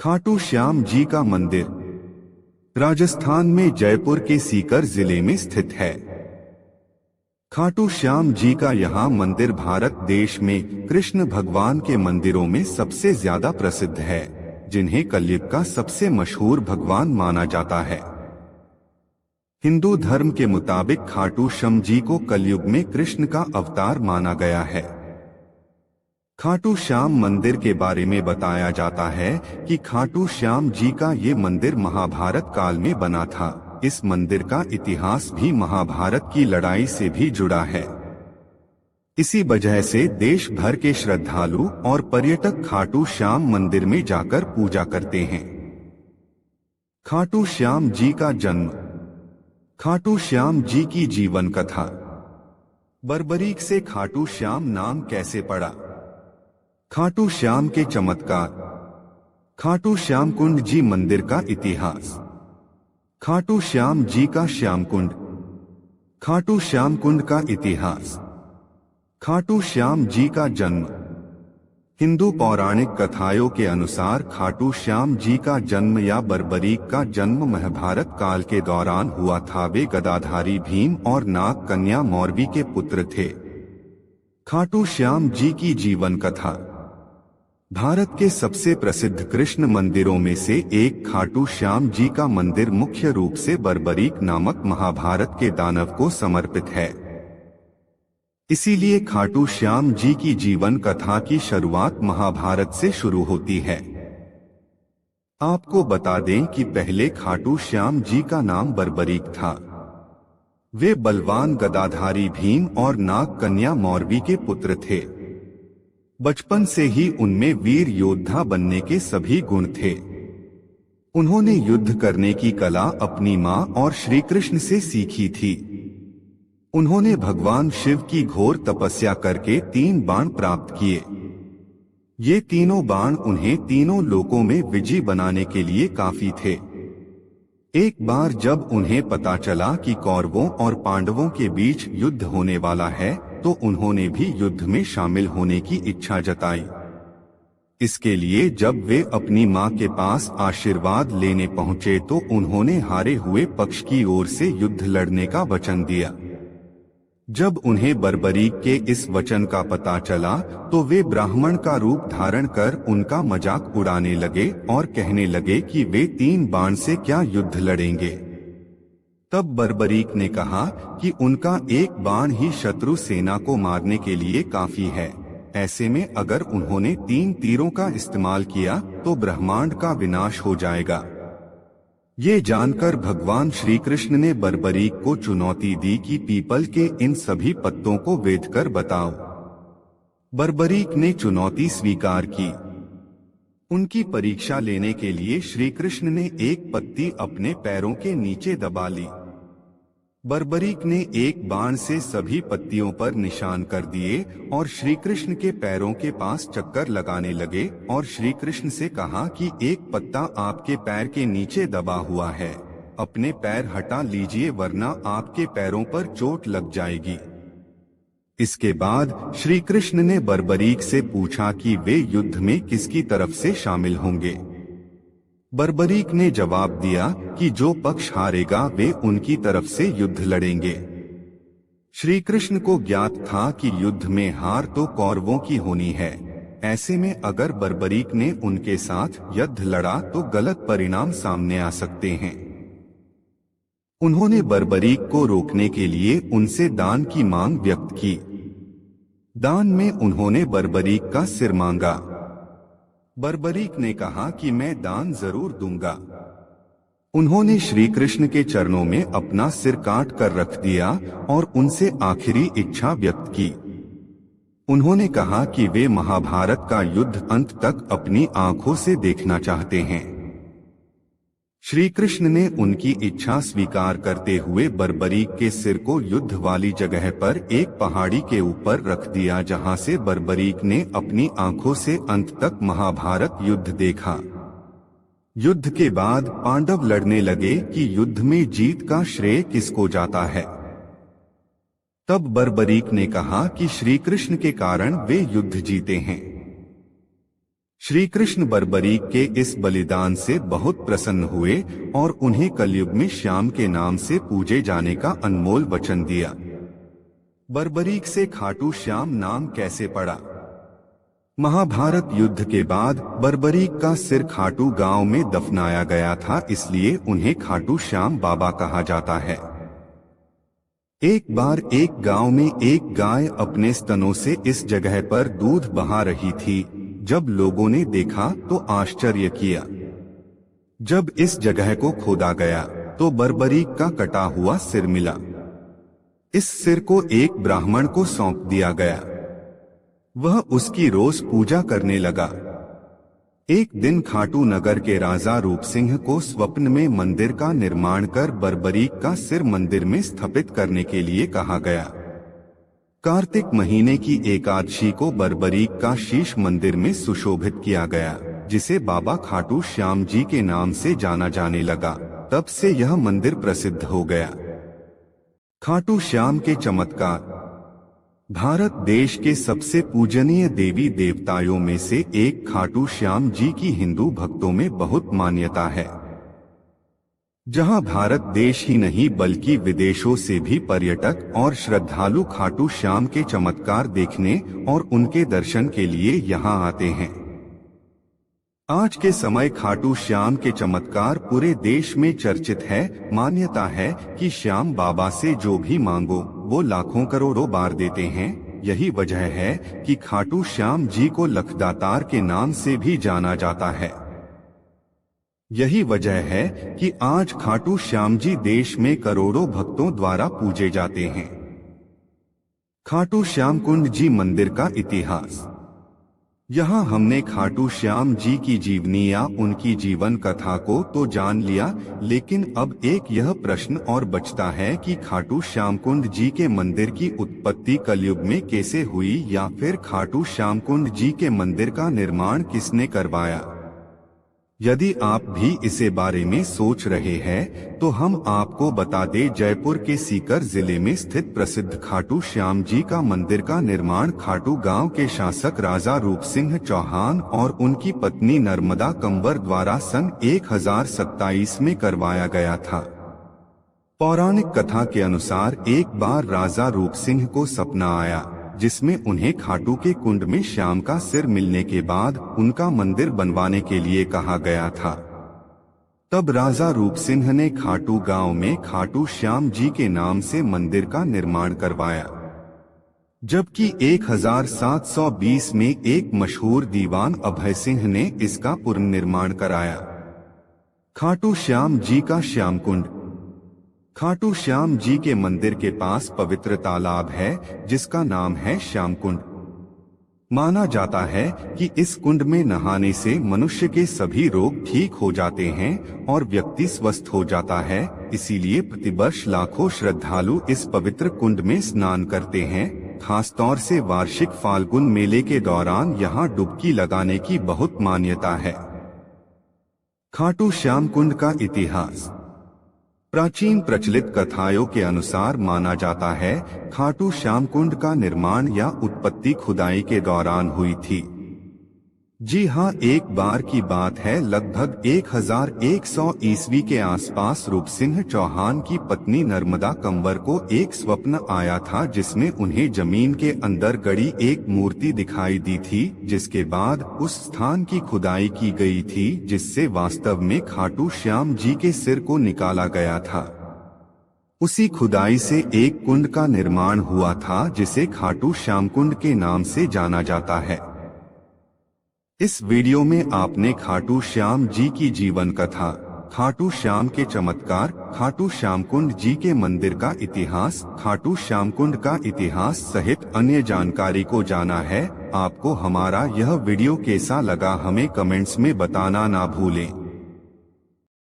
खाटू श्याम जी का मंदिर राजस्थान में जयपुर के सीकर जिले में स्थित है। खाटू श्याम जी का यहाँ मंदिर भारत देश में कृष्ण भगवान के मंदिरों में सबसे ज्यादा प्रसिद्ध है, जिन्हें कलयुग का सबसे मशहूर भगवान माना जाता है। हिंदू धर्म के मुताबिक खाटू श्याम जी को कलयुग में कृष्ण का अवतार माना गया है। खाटू श्याम मंदिर के बारे में बताया जाता है कि खाटू श्याम जी का ये मंदिर महाभारत काल में बना था। इस मंदिर का इतिहास भी महाभारत की लड़ाई से भी जुड़ा है। इसी वजह से देश भर के श्रद्धालु और पर्यटक खाटू श्याम मंदिर में जाकर पूजा करते हैं। खाटू श्याम जी का जन्म। खाटू श्याम जी की जीवन कथा। बर्बरीक से खाटू श्याम नाम कैसे पड़ा? खाटू श्याम के चमत्कार। खाटू श्याम कुंड जी मंदिर का इतिहास। खाटू श्याम जी का श्याम कुंड। खाटू श्याम कुंड का इतिहास। खाटू श्याम जी का जन्म। हिंदू पौराणिक कथाओं के अनुसार खाटू श्याम जी का जन्म या बर्बरीक का जन्म महाभारत काल के दौरान हुआ था। वे गदाधारी भीम और नाग कन्या मौरवी के पुत्र थे। खाटू श्याम जी की जीवन कथा। भारत के सबसे प्रसिद्ध कृष्ण मंदिरों में से एक खाटू श्याम जी का मंदिर मुख्य रूप से बर्बरीक नामक महाभारत के दानव को समर्पित है। इसीलिए खाटू श्याम जी की जीवन कथा की शुरुआत महाभारत से शुरू होती है। आपको बता दें कि पहले खाटू श्याम जी का नाम बर्बरीक था। वे बलवान गदाधारी भीम और नाग कन्या मौरवी के पुत्र थे। बचपन से ही उनमें वीर योद्धा बनने के सभी गुण थे। उन्होंने युद्ध करने की कला अपनी मां और श्री कृष्ण से सीखी थी। उन्होंने भगवान शिव की घोर तपस्या करके 3 बाण प्राप्त किए। ये तीनों बाण उन्हें तीनों लोकों में विजयी बनाने के लिए काफी थे। एक बार जब उन्हें पता चला कि कौरवों और पांडवों के बीच युद्ध होने वाला है, तो उन्होंने भी युद्ध में शामिल होने की इच्छा जताई। इसके लिए जब वे अपनी मां के पास आशीर्वाद लेने पहुंचे तो उन्होंने हारे हुए पक्ष की ओर से युद्ध लड़ने का वचन दिया। जब उन्हें बर्बरीक के इस वचन का पता चला तो वे ब्राह्मण का रूप धारण कर उनका मजाक उड़ाने लगे और कहने लगे कि वे 3 बाण से क्या युद्ध लड़ेंगे। तब बर्बरीक ने कहा कि उनका एक बाण ही शत्रु सेना को मारने के लिए काफी है। ऐसे में अगर उन्होंने 3 तीरों का इस्तेमाल किया तो ब्रह्मांड का विनाश हो जाएगा। ये जानकर भगवान श्री कृष्ण ने बर्बरीक को चुनौती दी कि पीपल के इन सभी पत्तों को वेद कर बताओ। बर्बरीक ने चुनौती स्वीकार की। उनकी परीक्षा लेने के लिए श्री कृष्ण ने एक पत्ती अपने पैरों के नीचे दबा ली। बर्बरीक ने एक बाण से सभी पत्तियों पर निशान कर दिए और श्री कृष्ण के पैरों के पास चक्कर लगाने लगे और श्री कृष्ण से कहा कि एक पत्ता आपके पैर के नीचे दबा हुआ है, अपने पैर हटा लीजिए वरना आपके पैरों पर चोट लग जाएगी। इसके बाद श्री कृष्ण ने बर्बरीक से पूछा कि वे युद्ध में किसकी तरफ से शामिल होंगे। बर्बरीक ने जवाब दिया कि जो पक्ष हारेगा वे उनकी तरफ से युद्ध लड़ेंगे। श्री कृष्ण को ज्ञात था कि युद्ध में हार तो कौरवों की होनी है। ऐसे में अगर बर्बरीक ने उनके साथ युद्ध लड़ा तो गलत परिणाम सामने आ सकते हैं। उन्होंने बर्बरीक को रोकने के लिए उनसे दान की मांग व्यक्त की। दान में उन्होंने बर्बरीक का सिर मांगा। बर्बरीक ने कहा कि मैं दान जरूर दूंगा। उन्होंने श्री कृष्ण के चरणों में अपना सिर काट कर रख दिया और उनसे आखिरी इच्छा व्यक्त की। उन्होंने कहा कि वे महाभारत का युद्ध अंत तक अपनी आंखों से देखना चाहते हैं। श्री कृष्ण ने उनकी इच्छा स्वीकार करते हुए बर्बरीक के सिर को युद्ध वाली जगह पर एक पहाड़ी के ऊपर रख दिया, जहां से बर्बरीक ने अपनी आंखों से अंत तक महाभारत युद्ध देखा। युद्ध के बाद पांडव लड़ने लगे कि युद्ध में जीत का श्रेय किसको जाता है। तब बर्बरीक ने कहा कि श्री कृष्ण के कारण वे युद्ध जीते हैं। श्री कृष्ण बर्बरीक के इस बलिदान से बहुत प्रसन्न हुए और उन्हें कलयुग में श्याम के नाम से पूजे जाने का अनमोल वचन दिया। बर्बरीक से खाटू श्याम नाम कैसे पड़ा? महाभारत युद्ध के बाद बर्बरीक का सिर खाटू गांव में दफनाया गया था, इसलिए उन्हें खाटू श्याम बाबा कहा जाता है। एक बार एक गांव में एक गाय अपने स्तनों से इस जगह पर दूध बहा रही थी। जब लोगों ने देखा तो आश्चर्य किया। जब इस जगह को खोदा गया तो बर्बरीक का कटा हुआ सिर मिला। इस सिर को एक ब्राह्मण को सौंप दिया गया। वह उसकी रोज पूजा करने लगा। एक दिन खाटू नगर के राजा रूप सिंह को स्वप्न में मंदिर का निर्माण कर बर्बरीक का सिर मंदिर में स्थापित करने के लिए कहा गया। कार्तिक महीने की एकादशी को बर्बरीक का शीश मंदिर में सुशोभित किया गया, जिसे बाबा खाटू श्याम जी के नाम से जाना जाने लगा। तब से यह मंदिर प्रसिद्ध हो गया। खाटू श्याम के चमत्कार। भारत देश के सबसे पूजनीय देवी देवताओं में से एक खाटू श्याम जी की हिंदू भक्तों में बहुत मान्यता है। जहां भारत देश ही नहीं बल्कि विदेशों से भी पर्यटक और श्रद्धालु खाटू श्याम के चमत्कार देखने और उनके दर्शन के लिए यहां आते हैं। आज के समय खाटू श्याम के चमत्कार पूरे देश में चर्चित है। मान्यता है कि श्याम बाबा से जो भी मांगो वो लाखों करोड़ों बार देते हैं। यही वजह है कि खाटू श्याम जी को लखदातार के नाम से भी जाना जाता है। यही वजह है कि आज खाटू श्याम जी देश में करोड़ों भक्तों द्वारा पूजे जाते हैं। खाटू श्याम कुंड जी मंदिर का इतिहास। यहाँ हमने खाटू श्याम जी की जीवनी या उनकी जीवन कथा को तो जान लिया, लेकिन अब एक यह प्रश्न और बचता है कि खाटू श्याम कुंड जी के मंदिर की उत्पत्ति कलयुग में कैसे हुई, या फिर खाटू श्याम कुंड जी के मंदिर का निर्माण किसने करवाया। यदि आप भी इसे बारे में सोच रहे हैं तो हम आपको बता दें, जयपुर के सीकर जिले में स्थित प्रसिद्ध खाटू श्याम जी का मंदिर का निर्माण खाटू गांव के शासक राजा रूप सिंह चौहान और उनकी पत्नी नर्मदा कंवर द्वारा सन 1027 में करवाया गया था। पौराणिक कथा के अनुसार एक बार राजा रूप सिंह को सपना आया, जिसमें उन्हें खाटू के कुंड में श्याम का सिर मिलने के बाद उनका मंदिर बनवाने के लिए कहा गया था। तब राजा रूप सिंह ने खाटू गांव में खाटू श्याम जी के नाम से मंदिर का निर्माण करवाया, जबकि 1720 में एक मशहूर दीवान अभय सिंह ने इसका पुनर्निर्माण कराया। खाटू श्याम जी का श्याम कुंड। खाटू श्याम जी के मंदिर के पास पवित्र तालाब है जिसका नाम है श्याम कुंड। माना जाता है कि इस कुंड में नहाने से मनुष्य के सभी रोग ठीक हो जाते हैं और व्यक्ति स्वस्थ हो जाता है। इसीलिए प्रतिवर्ष लाखों श्रद्धालु इस पवित्र कुंड में स्नान करते हैं। खासतौर से वार्षिक फाल्गुन मेले के दौरान यहाँ डुबकी लगाने की बहुत मान्यता है। खाटू श्याम कुंड का इतिहास। प्राचीन प्रचलित कथाओं के अनुसार माना जाता है खाटू श्याम कुंड का निर्माण या उत्पत्ति खुदाई के दौरान हुई थी। जी हाँ, एक बार की बात है, लगभग 1100 ईस्वी के आसपास रूप सिंह चौहान की पत्नी नर्मदा कंवर को एक स्वप्न आया था जिसमें उन्हें जमीन के अंदर गड़ी एक मूर्ति दिखाई दी थी, जिसके बाद उस स्थान की खुदाई की गई थी जिससे वास्तव में खाटू श्याम जी के सिर को निकाला गया था। उसी खुदाई से एक कुंड का निर्माण हुआ था जिसे खाटू श्याम कुंड के नाम से जाना जाता है। इस वीडियो में आपने खाटू श्याम जी की जीवन कथा, खाटू श्याम के चमत्कार, खाटू श्याम कुंड जी के मंदिर का इतिहास, खाटू श्याम कुंड का इतिहास सहित अन्य जानकारी को जाना है। आपको हमारा यह वीडियो कैसा लगा हमें कमेंट्स में बताना ना भूलें।